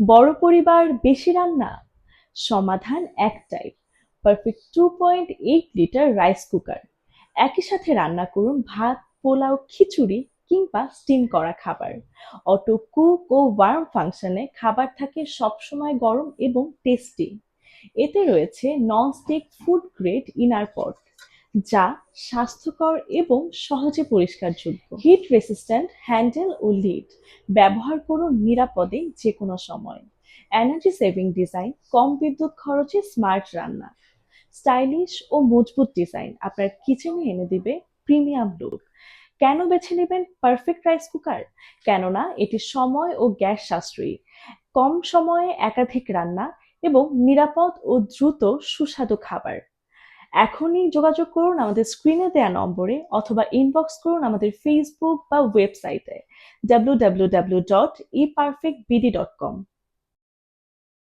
বড় পরিবার, বেশি রান্না? সমাধান একটাই, পারফেক্ট 2.8 লিটার রাইস কুকার। একই সাথে রান্না করুন ভাত, পোলাও, খিচুড়ি কিংবা স্টিম করা খাবার। অটো কুক ও ওয়ার্ম ফাংশনে খাবার থাকে সবসময় গরম এবং টেস্টি। এতে রয়েছে ননস্টিক ফুড গ্রেড ইনার পট, যা স্বাস্থ্যকর এবং সহজে পরিষ্কারযোগ্য। হিট রেসিস্ট্যান্ট হ্যান্ডেল ও লিড, ব্যবহার করুন নিরাপদে যে কোনো সময়। এনার্জি সেভিং ডিজাইন, কম বিদ্যুৎ খরচে স্মার্ট রান্না। স্টাইলিশ ও মজবুত ডিজাইন আপনার কিচেনে এনে দিবে প্রিমিয়াম লুক। কেন বেছে নেবেন পারফেক্ট রাইস কুকার? কেননা এটি সময় ও গ্যাস সাশ্রয়ী, কম সময়ে একাধিক রান্না এবং নিরাপদ ও দ্রুত সুস্বাদু খাবার। এখনই যোগাযোগ করুন আমাদের স্ক্রিনে দেয়া নম্বরে অথবা ইনবক্স করুন আমাদের ফেসবুক বা ওয়েবসাইটে www.eperfectbd.com।